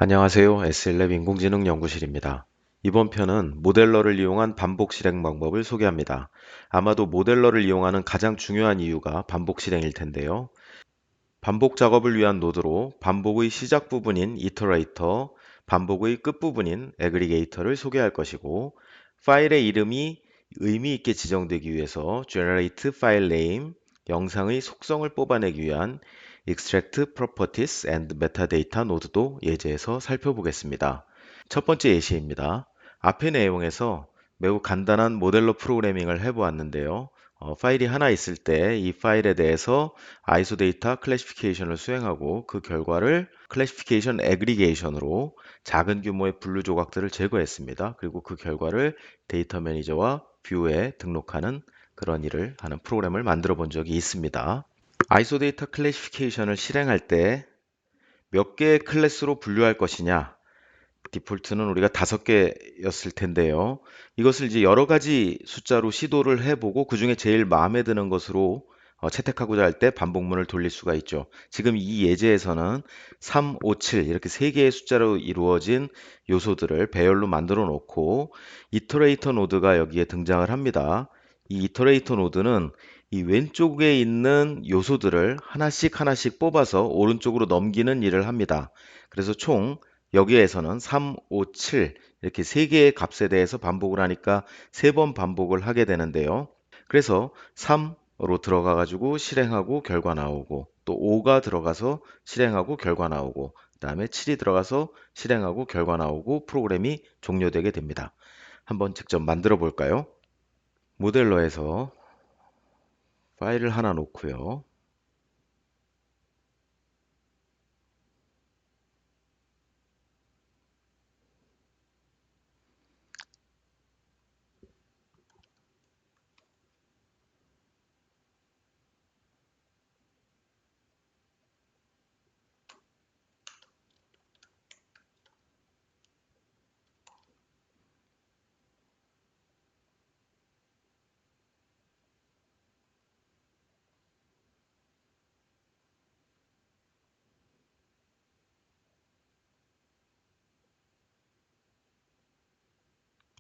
안녕하세요. SLLab 인공지능 연구실입니다. 이번 편은 모델러를 이용한 반복 실행 방법을 소개합니다. 아마도 모델러를 이용하는 가장 중요한 이유가 반복 실행일 텐데요. 반복 작업을 위한 노드로 반복의 시작 부분인 이터레이터, 반복의 끝 부분인 애그리게이터를 소개할 것이고, 파일의 이름이 의미 있게 지정되기 위해서 generate file name, 영상의 속성을 뽑아내기 위한 extract properties and metadata 노드도 예제에서 살펴보겠습니다. 첫 번째 예시입니다. 앞의 내용에서 매우 간단한 모델러 프로그래밍을 해보았는데요. 파일이 하나 있을 때 이 파일에 대해서 ISO 데이터 클래시피케이션을 수행하고 그 결과를 클래시피케이션 애그리게이션으로 작은 규모의 분류 조각들을 제거했습니다. 그리고 그 결과를 데이터 매니저와 뷰에 등록하는 그런 일을 하는 프로그램을 만들어 본 적이 있습니다. ISO 데이터 클래시피케이션을 실행할 때 몇 개의 클래스로 분류할 것이냐? 디폴트는 우리가 5개였을 텐데요. 이것을 이제 여러 가지 숫자로 시도를 해보고 그 중에 제일 마음에 드는 것으로 채택하고자 할 때 반복문을 돌릴 수가 있죠. 지금 이 예제에서는 3, 5, 7 이렇게 3개의 숫자로 이루어진 요소들을 배열로 만들어 놓고 이터레이터 노드가 여기에 등장을 합니다. 이 이터레이터 노드는 이 왼쪽에 있는 요소들을 하나씩 하나씩 뽑아서 오른쪽으로 넘기는 일을 합니다. 그래서 총 여기에서는 3, 5, 7 이렇게 3개의 값에 대해서 반복을 하니까 3번 반복을 하게 되는데요. 그래서 3으로 들어가 가지고 실행하고 결과 나오고 또 5가 들어가서 실행하고 결과 나오고 그 다음에 7이 들어가서 실행하고 결과 나오고 프로그램이 종료되게 됩니다. 한번 직접 만들어 볼까요? 모델러에서 파일을 하나 놓고요.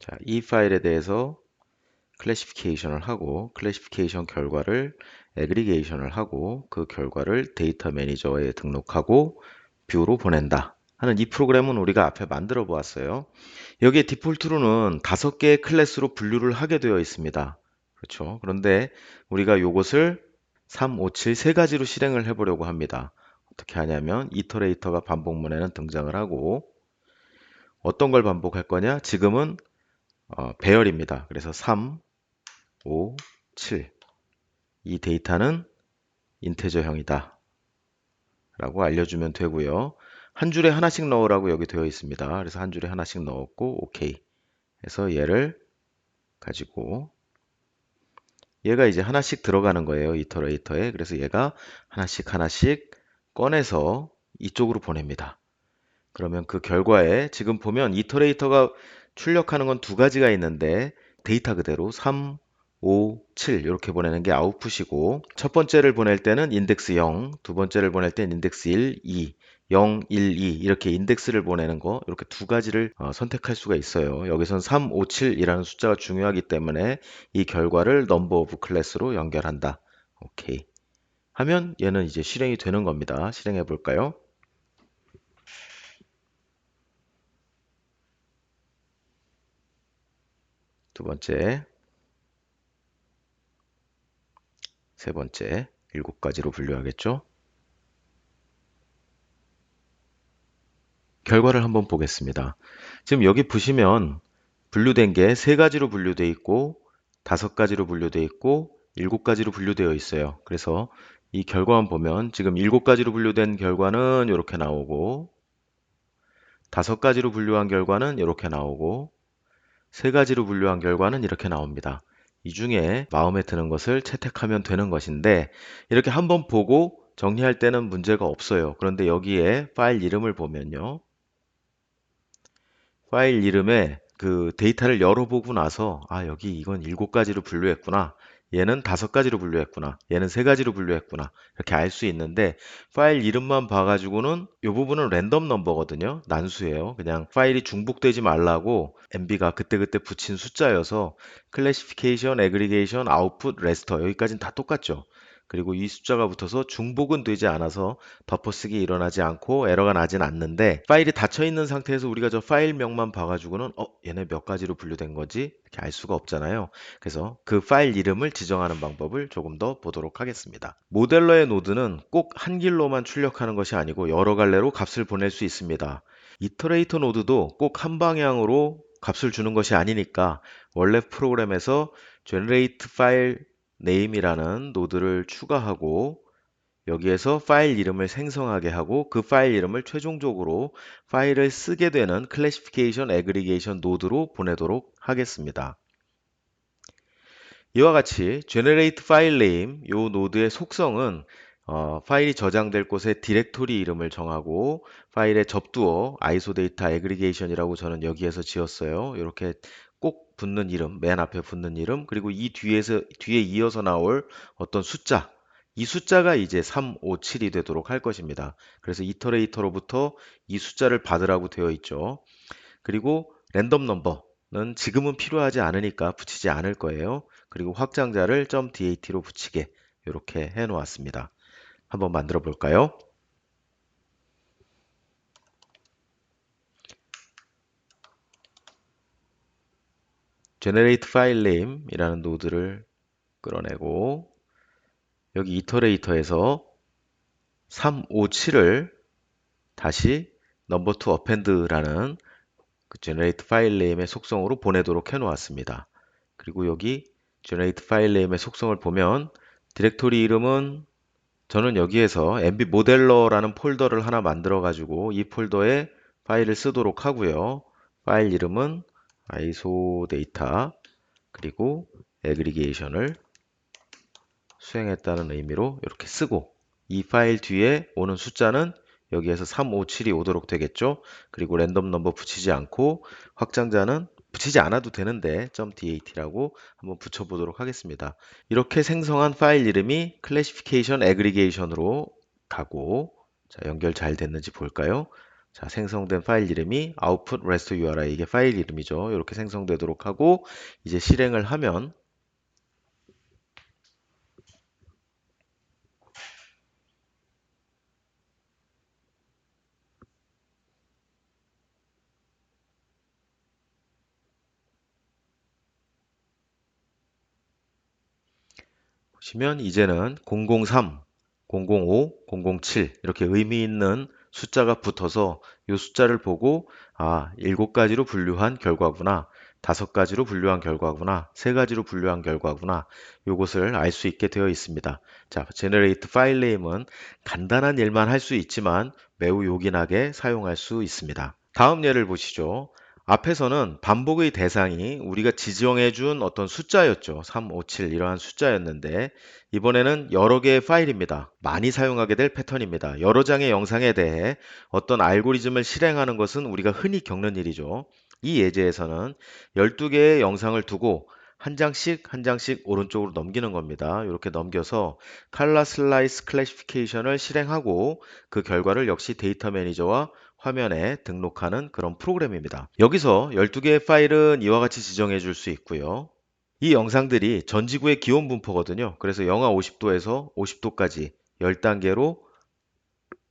자, 이 파일에 대해서 클래시피케이션을 하고 클래시피케이션 결과를 애그리게이션을 하고 그 결과를 데이터 매니저에 등록하고 뷰로 보낸다 하는 이 프로그램은 우리가 앞에 만들어 보았어요. 여기에 디폴트로는 5개의 클래스로 분류를 하게 되어 있습니다. 그렇죠. 그런데 우리가 이것을 3, 5, 7 3가지로 실행을 해 보려고 합니다. 어떻게 하냐면 이터레이터가 반복문에는 등장을 하고 어떤 걸 반복할 거냐? 지금은 배열입니다. 그래서 3, 5, 7 이 데이터는 인테저형이다 라고 알려주면 되고요. 한 줄에 하나씩 넣으라고 여기 되어 있습니다. 그래서 한 줄에 하나씩 넣었고 오케이 해서 얘를 가지고 얘가 이제 하나씩 들어가는 거예요. 이터레이터에. 그래서 얘가 하나씩 하나씩 꺼내서 이쪽으로 보냅니다. 그러면 그 결과에 지금 보면 이터레이터가 출력하는 건 2가지가 있는데 데이터 그대로 3, 5, 7 이렇게 보내는 게 아웃풋이고 첫 번째를 보낼 때는 인덱스 0, 두 번째를 보낼 때는 인덱스 1, 2, 0, 1, 2 이렇게 인덱스를 보내는 거 이렇게 2가지를 선택할 수가 있어요. 여기선 3, 5, 7이라는 숫자가 중요하기 때문에 이 결과를 넘버 오브 클래스로 연결한다. 오케이. 하면 얘는 이제 실행이 되는 겁니다. 실행해 볼까요? 두 번째, 세 번째, 7가지로 분류하겠죠? 결과를 한번 보겠습니다. 지금 여기 보시면 분류된 게 3가지로 분류되어 있고 5가지로 분류되어 있고 7가지로 분류되어 있어요. 그래서 이 결과만 보면 지금 7가지로 분류된 결과는 이렇게 나오고 5가지로 분류한 결과는 이렇게 나오고 3가지로 분류한 결과는 이렇게 나옵니다. 이 중에 마음에 드는 것을 채택하면 되는 것인데 이렇게 한번 보고 정리할 때는 문제가 없어요. 그런데 여기에 파일 이름을 보면요. 파일 이름에 그 데이터를 열어보고 나서 아 여기 이건 7가지로 분류했구나 얘는 5가지로 분류했구나. 얘는 3가지로 분류했구나. 이렇게 알 수 있는데 파일 이름만 봐가지고는 이 부분은 랜덤 넘버거든요. 난수예요. 그냥 파일이 중복되지 말라고 MB가 그때그때 붙인 숫자여서 클래시피케이션, 애그리게이션, 아웃풋, 레스터 여기까지는 다 똑같죠. 그리고 이 숫자가 붙어서 중복은 되지 않아서 덮어쓰기 일어나지 않고 에러가 나진 않는데 파일이 닫혀 있는 상태에서 우리가 저 파일명만 봐가지고는 얘네 몇 가지로 분류된 거지? 이렇게 알 수가 없잖아요. 그래서 그 파일 이름을 지정하는 방법을 조금 더 보도록 하겠습니다. 모델러의 노드는 꼭 한 길로만 출력하는 것이 아니고 여러 갈래로 값을 보낼 수 있습니다. 이터레이터 노드도 꼭 한 방향으로 값을 주는 것이 아니니까 원래 프로그램에서 generate file name이라는 노드를 추가하고 여기에서 파일 이름을 생성하게 하고 그 파일 이름을 최종적으로 파일을 쓰게 되는 클래시피케이션 애그리게이션 노드로 보내도록 하겠습니다. 이와 같이 generate file name 요 노드의 속성은 파일이 저장될 곳의 디렉토리 이름을 정하고 파일의 접두어 isodata aggregation이라고 저는 여기에서 지었어요. 이렇게 꼭 붙는 이름, 맨 앞에 붙는 이름, 그리고 이 뒤에 이어서 나올 어떤 숫자, 이 숫자가 이제 3, 5, 7이 되도록 할 것입니다. 그래서 이터레이터로부터 이 숫자를 받으라고 되어 있죠. 그리고 랜덤 넘버는 지금은 필요하지 않으니까 붙이지 않을 거예요. 그리고 확장자를 .dat로 붙이게 이렇게 해 놓았습니다. 한번 만들어 볼까요? generate file name 이라는 노드를 끌어내고 여기 이터레이터에서 3, 5, 7을 다시 number to append라는 그 generate file name의 속성으로 보내도록 해 놓았습니다. 그리고 여기 generate file name의 속성을 보면 디렉토리 이름은 저는 여기에서 MB 모델러라는 폴더를 하나 만들어 가지고 이 폴더에 파일을 쓰도록 하고요. 파일 이름은 isodata 그리고 애그리게이션을 수행했다는 의미로 이렇게 쓰고 이 파일 뒤에 오는 숫자는 여기에서 3, 5, 7이 오도록 되겠죠. 그리고 랜덤 넘버 붙이지 않고 확장자는 붙이지 않아도 되는데 .dat라고 한번 붙여보도록 하겠습니다. 이렇게 생성한 파일 이름이 클래시피케이션 애그리게이션으로 가고 자, 연결 잘 됐는지 볼까요? 자, 생성된 파일 이름이 output rest URI 이게 파일 이름이죠. 이렇게 생성되도록 하고 이제 실행을 하면 보시면 이제는 003, 005, 007 이렇게 의미 있는 숫자가 붙어서 이 숫자를 보고 7가지로 분류한 결과구나. 5가지로 분류한 결과구나. 3가지로 분류한 결과구나. 이것을 알 수 있게 되어 있습니다. 자, generate file name은 간단한 일만 할 수 있지만 매우 요긴하게 사용할 수 있습니다. 다음 예를 보시죠. 앞에서는 반복의 대상이 우리가 지정해 준 어떤 숫자였죠. 3, 5, 7 이러한 숫자였는데 이번에는 여러 개의 파일입니다. 많이 사용하게 될 패턴입니다. 여러 장의 영상에 대해 어떤 알고리즘을 실행하는 것은 우리가 흔히 겪는 일이죠. 이 예제에서는 12개의 영상을 두고 한 장씩 한 장씩 오른쪽으로 넘기는 겁니다. 이렇게 넘겨서 칼라 슬라이스 클래시피케이션을 실행하고 그 결과를 역시 데이터 매니저와 화면에 등록하는 그런 프로그램입니다. 여기서 12개의 파일은 이와 같이 지정해 줄 수 있고요. 이 영상들이 전 지구의 기온 분포거든요. 그래서 영하 50도에서 50도까지 10단계로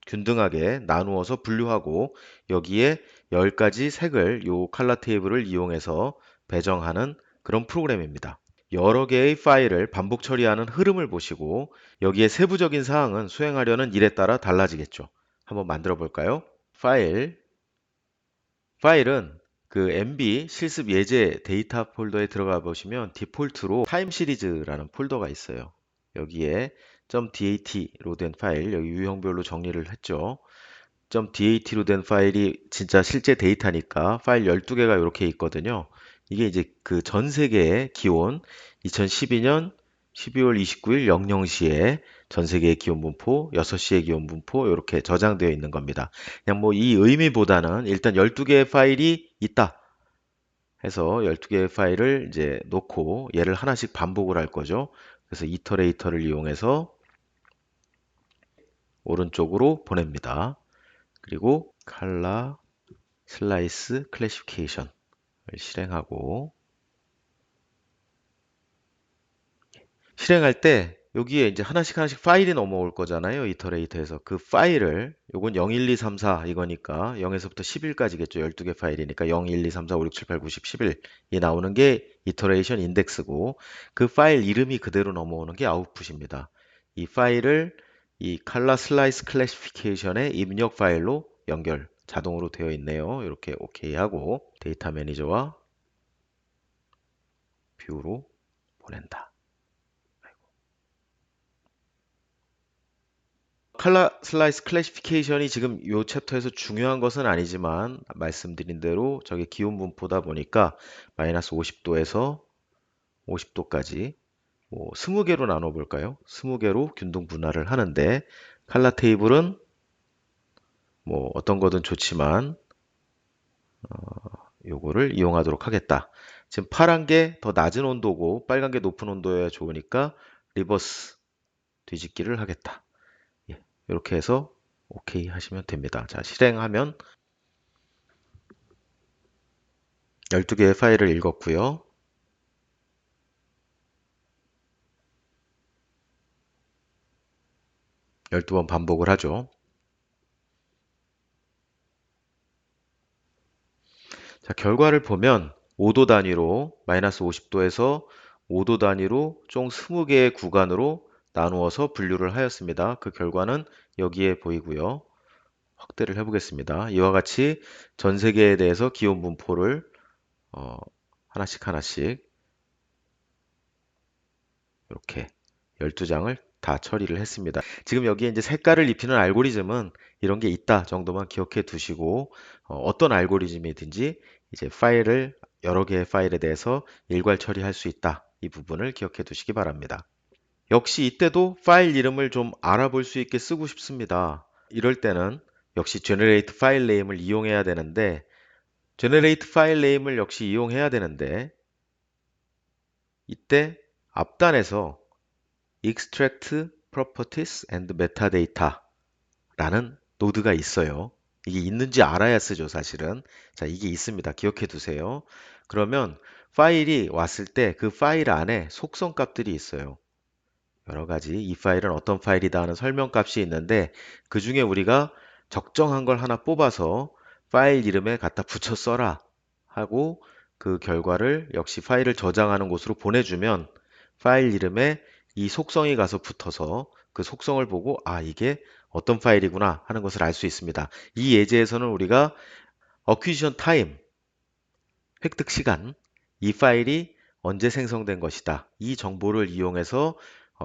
균등하게 나누어서 분류하고 여기에 10가지 색을 요 컬러 테이블을 이용해서 배정하는 그런 프로그램입니다. 여러 개의 파일을 반복 처리하는 흐름을 보시고 여기에 세부적인 사항은 수행하려는 일에 따라 달라지겠죠. 한번 만들어 볼까요? 파일은 그 MB 실습 예제 데이터 폴더에 들어가 보시면 디폴트로 타임 시리즈라는 폴더가 있어요. 여기에 .dat로 된 파일, 여기 유형별로 정리를 했죠. .dat로 된 파일이 진짜 실제 데이터니까 파일 12개가 이렇게 있거든요. 이게 이제 그 전 세계의 기온 2012년 12월 29일 00시에 전 세계의 기온 분포, 6시의 기온 분포 이렇게 저장되어 있는 겁니다. 그냥 뭐 이 의미보다는 일단 12개의 파일이 있다. 해서 12개의 파일을 이제 놓고 얘를 하나씩 반복을 할 거죠. 그래서 이터레이터를 이용해서 오른쪽으로 보냅니다. 그리고 칼라 슬라이스 클래시피케이션을 실행하고 실행할 때 여기에 이제 하나씩 하나씩 파일이 넘어올 거잖아요. 이터레이터에서 그 파일을 요건 0, 1, 2, 3, 4 이거니까 0에서부터 10일까지겠죠. 12개 파일이니까 0, 1, 2, 3, 4, 5, 6, 7, 8, 9, 10, 11이 나오는 게 이터레이션 인덱스고 그 파일 이름이 그대로 넘어오는 게 아웃풋입니다. 이 파일을 이 칼라 슬라이스 클래시피케이션의 입력 파일로 연결 자동으로 되어 있네요. 이렇게 오케이 하고 데이터 매니저와 뷰로 보낸다. 칼라 슬라이스 클래시피케이션이 지금 이 챕터에서 중요한 것은 아니지만 말씀드린 대로 저게 기온 분포다 보니까 마이너스 50도에서 50도까지 뭐 20개로 나눠 볼까요? 20개로 균등 분할을 하는데 칼라 테이블은 뭐 어떤 거든 좋지만 요거를 이용하도록 하겠다. 지금 파란 게 더 낮은 온도고 빨간 게 높은 온도여야 좋으니까 리버스 뒤집기를 하겠다. 예, 이렇게 해서 오케이 하시면 됩니다. 자, 실행하면 12개의 파일을 읽었고요. 12번 반복을 하죠. 자, 결과를 보면 5도 단위로 마이너스 50도에서 5도 단위로 총 20개의 구간으로 나누어서 분류를 하였습니다. 그 결과는 여기에 보이고요. 확대를 해보겠습니다. 이와 같이 전 세계에 대해서 기온 분포를 어, 하나씩 하나씩 이렇게 12장을 다 처리를 했습니다. 지금 여기에 이제 색깔을 입히는 알고리즘은 이런 게 있다 정도만 기억해 두시고 떤 알고리즘이든지 이제 파일을 여러 개의 파일에 대해서 일괄 처리할 수 있다. 이 부분을 기억해 두시기 바랍니다. 역시 이때도 파일 이름을 좀 알아볼 수 있게 쓰고 싶습니다. 이럴 때는 역시 generate file name을 이용해야 되는데 generate file name을 역시 이용해야 되는데 이때 앞단에서 extract properties and metadata 라는 노드가 있어요. 이게 있는지 알아야 쓰죠, 사실은. 자, 이게 있습니다. 기억해 두세요. 그러면 파일이 왔을 때 그 파일 안에 속성 값들이 있어요. 여러 가지 이 파일은 어떤 파일이다 하는 설명 값이 있는데 그 중에 우리가 적정한 걸 하나 뽑아서 파일 이름에 갖다 붙여 써라 하고 그 결과를 역시 파일을 저장하는 곳으로 보내주면 파일 이름에 이 속성이 가서 붙어서 그 속성을 보고 아 이게 어떤 파일이구나 하는 것을 알 수 있습니다. 이 예제에서는 우리가 acquisition time 획득 시간, 이 파일이 언제 생성된 것이다. 이 정보를 이용해서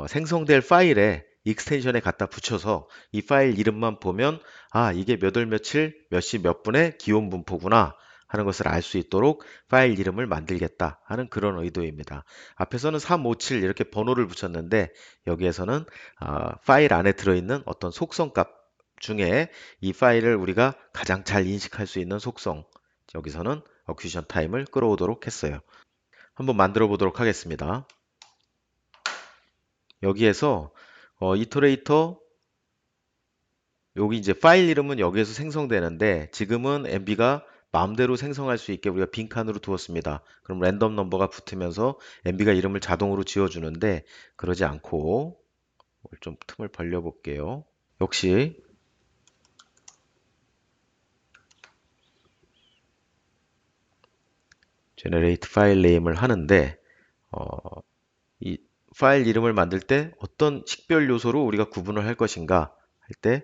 생성될 파일에 익스텐션에 갖다 붙여서 이 파일 이름만 보면 아, 이게 몇 월 며칠 몇 시 몇 분의 기온 분포구나 하는 것을 알 수 있도록 파일 이름을 만들겠다 하는 그런 의도입니다. 앞에서는 357 이렇게 번호를 붙였는데 여기에서는 파일 안에 들어있는 어떤 속성 값 중에 이 파일을 우리가 가장 잘 인식할 수 있는 속성 여기서는 어큐션 타임을 끌어오도록 했어요. 한번 만들어 보도록 하겠습니다. 여기에서 이터레이터 여기 이제 파일 이름은 여기에서 생성되는데 지금은 MB가 마음대로 생성할 수 있게 우리가 빈칸으로 두었습니다. 그럼 랜덤 넘버가 붙으면서 MB가 이름을 자동으로 지어주는데 그러지 않고 좀 틈을 벌려 볼게요. 역시 generate file name을 하는데 이 파일 이름을 만들 때 어떤 식별 요소로 우리가 구분을 할 것인가 할 때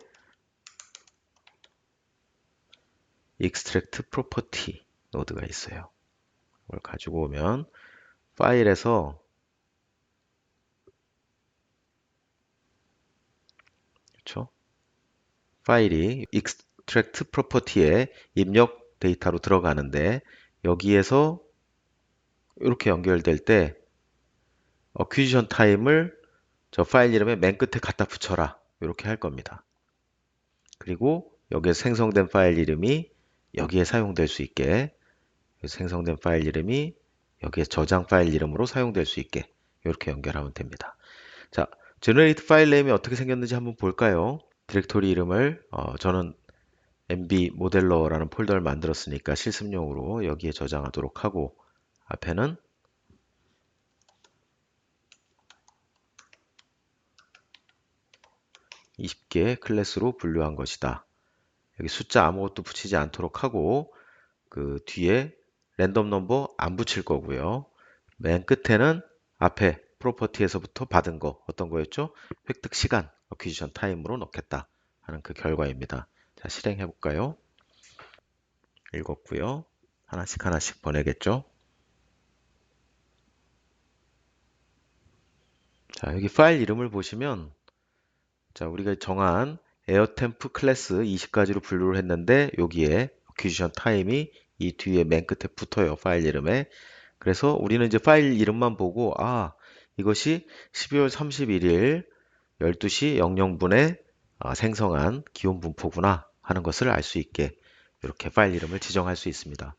extract property 노드가 있어요. 이걸 가지고 오면 파일에서 그렇죠? 파일이 extract property에 입력 데이터로 들어가는데 여기에서 이렇게 연결될 때 acquisition time을 저 파일 이름에 맨 끝에 갖다 붙여라 이렇게 할 겁니다. 그리고 여기에 생성된 파일 이름이 여기에 사용될 수 있게 생성된 파일 이름이 여기에 저장 파일 이름으로 사용될 수 있게 이렇게 연결하면 됩니다. 자, generate 파일 네임이 어떻게 생겼는지 한번 볼까요? 디렉토리 이름을 저는 MB 모델러라는 폴더를 만들었으니까 실습용으로 여기에 저장하도록 하고 앞에는 20개 클래스로 분류한 것이다. 여기 숫자 아무것도 붙이지 않도록 하고 그 뒤에 랜덤 넘버 안 붙일 거고요. 맨 끝에는 앞에 프로퍼티에서부터 받은 거 어떤 거였죠? 획득 시간, 어퀴지션 타임으로 넣겠다 하는 그 결과입니다. 자, 실행해 볼까요? 읽었고요. 하나씩 하나씩 보내겠죠? 자, 여기 파일 이름을 보시면 자, 우리가 정한 에어템프 클래스 20가지로 분류를 했는데 여기에 어퀴지션 타임이 이 뒤에 맨 끝에 붙어요. 파일 이름에. 그래서 우리는 이제 파일 이름만 보고 이것이 12월 31일 12시 00분에 생성한 기온 분포구나 하는 것을 알 수 있게 이렇게 파일 이름을 지정할 수 있습니다.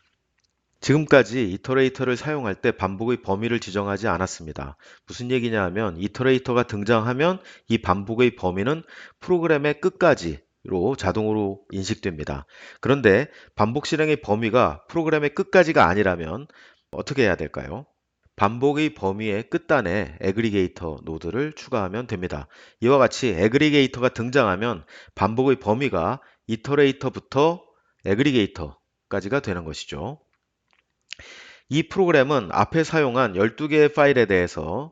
지금까지 이터레이터를 사용할 때 반복의 범위를 지정하지 않았습니다. 무슨 얘기냐 하면 이터레이터가 등장하면 이 반복의 범위는 프로그램의 끝까지로 자동으로 인식됩니다. 그런데 반복 실행의 범위가 프로그램의 끝까지가 아니라면 어떻게 해야 될까요? 반복의 범위의 끝단에 애그리게이터 노드를 추가하면 됩니다. 이와 같이 애그리게이터가 등장하면 반복의 범위가 이터레이터부터 애그리게이터까지가 되는 것이죠. 이 프로그램은 앞에 사용한 12개의 파일에 대해서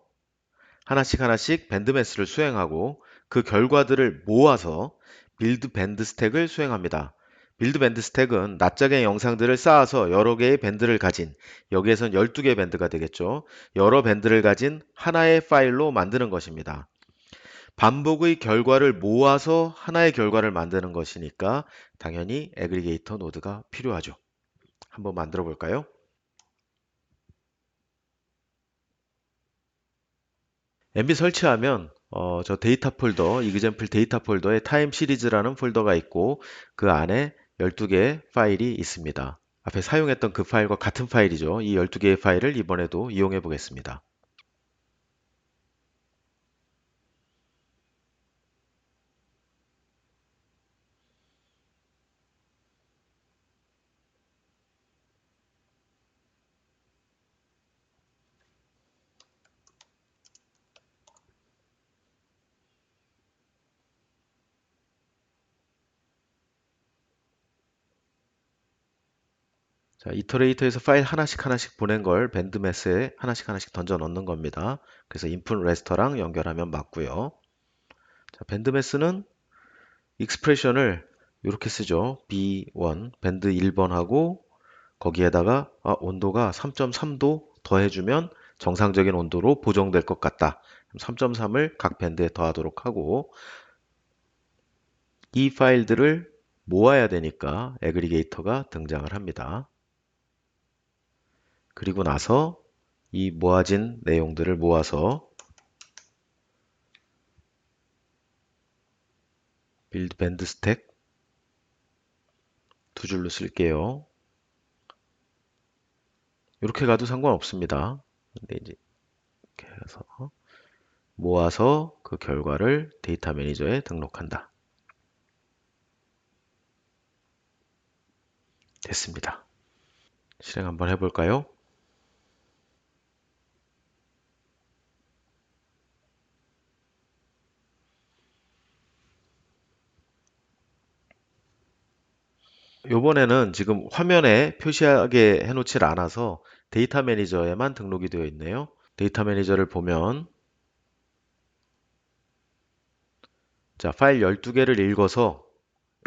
하나씩 하나씩 밴드매스를 수행하고 그 결과들을 모아서 빌드 밴드 스택을 수행합니다. 빌드 밴드 스택은 낱장의 영상들을 쌓아서 여러 개의 밴드를 가진 여기에선 12개의 밴드가 되겠죠. 여러 밴드를 가진 하나의 파일로 만드는 것입니다. 반복의 결과를 모아서 하나의 결과를 만드는 것이니까 당연히 애그리게이터 노드가 필요하죠. 한번 만들어 볼까요? MB 설치하면 저 데이터 폴더, 이그젬플 데이터 폴더에 타임 시리즈라는 폴더가 있고 그 안에 12개의 파일이 있습니다. 앞에 사용했던 그 파일과 같은 파일이죠. 이 12개의 파일을 이번에도 이용해 보겠습니다. 자, 이터레이터에서 파일 하나씩 하나씩 보낸 걸 밴드매스에 하나씩 하나씩 던져 넣는 겁니다. 그래서 인풋 레스터랑 연결하면 맞고요. 자, 밴드매스는 익스프레션을 이렇게 쓰죠. B1, 밴드 1번하고 거기에다가 온도가 3.3도 더해주면 정상적인 온도로 보정될 것 같다. 3.3을 각 밴드에 더하도록 하고 이 파일들을 모아야 되니까 애그리게이터가 등장을 합니다. 그리고 나서 이 모아진 내용들을 모아서 빌드 밴드 스택 두 줄로 쓸게요. 이렇게 가도 상관없습니다. 근데 이제 이렇게 해서 모아서 그 결과를 데이터 매니저에 등록한다. 됐습니다. 실행 한번 해볼까요? 요번에는 지금 화면에 표시하게 해놓질 않아서 데이터 매니저에만 등록이 되어 있네요. 데이터 매니저를 보면 자, 파일 12개를 읽어서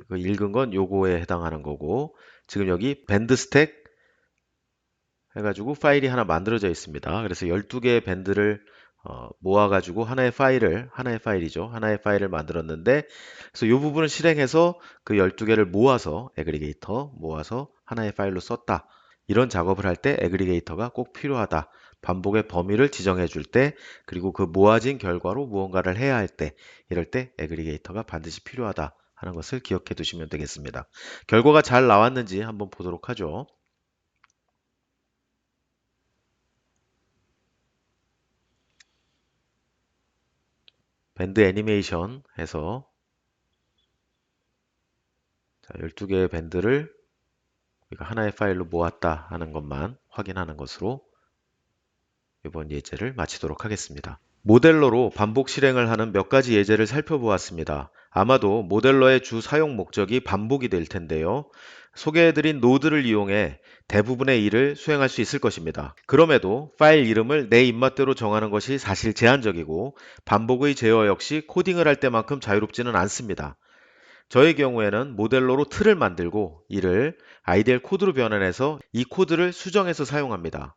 그 읽은 건 요거에 해당하는 거고 지금 여기 밴드 스택 해가지고 파일이 하나 만들어져 있습니다. 그래서 12개의 밴드를 모아가지고 하나의 파일이죠. 하나의 파일을 만들었는데 그래서 이 부분을 실행해서 그 12개를 모아서 애그리게이터 모아서 하나의 파일로 썼다. 이런 작업을 할 때 애그리게이터가 꼭 필요하다. 반복의 범위를 지정해 줄 때, 그리고 그 모아진 결과로 무언가를 해야 할 때, 이럴 때 애그리게이터가 반드시 필요하다 하는 것을 기억해 두시면 되겠습니다. 결과가 잘 나왔는지 한번 보도록 하죠. 밴드 애니메이션 해서 12개의 밴드를 우리가 하나의 파일로 모았다 하는 것만 확인하는 것으로 이번 예제를 마치도록 하겠습니다. 모델러로 반복 실행을 하는 몇 가지 예제를 살펴보았습니다. 아마도 모델러의 주 사용 목적이 반복이 될 텐데요. 소개해드린 노드를 이용해 대부분의 일을 수행할 수 있을 것입니다. 그럼에도 파일 이름을 내 입맛대로 정하는 것이 사실 제한적이고 반복의 제어 역시 코딩을 할 때만큼 자유롭지는 않습니다. 저의 경우에는 모델러로 틀을 만들고 이를 아이디얼 코드로 변환해서 이 코드를 수정해서 사용합니다.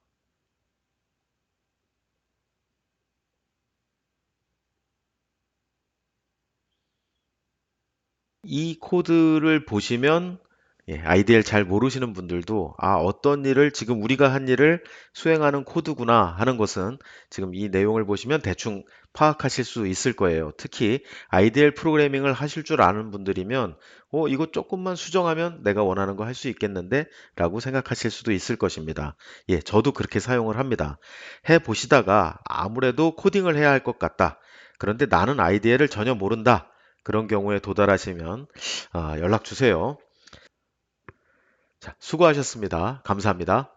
이 코드를 보시면 IDL 잘 모르시는 분들도 어떤 일을 지금 우리가 한 일을 수행하는 코드구나 하는 것은 지금 이 내용을 보시면 대충 파악하실 수 있을 거예요. 특히 IDL 프로그래밍을 하실 줄 아는 분들이면 이거 조금만 수정하면 내가 원하는 거 할 수 있겠는데 라고 생각하실 수도 있을 것입니다. 예, 저도 그렇게 사용을 합니다. 해 보시다가 아무래도 코딩을 해야 할 것 같다. 그런데 나는 IDL을 전혀 모른다. 그런 경우에 도달하시면 연락 주세요. 자, 수고하셨습니다. 감사합니다.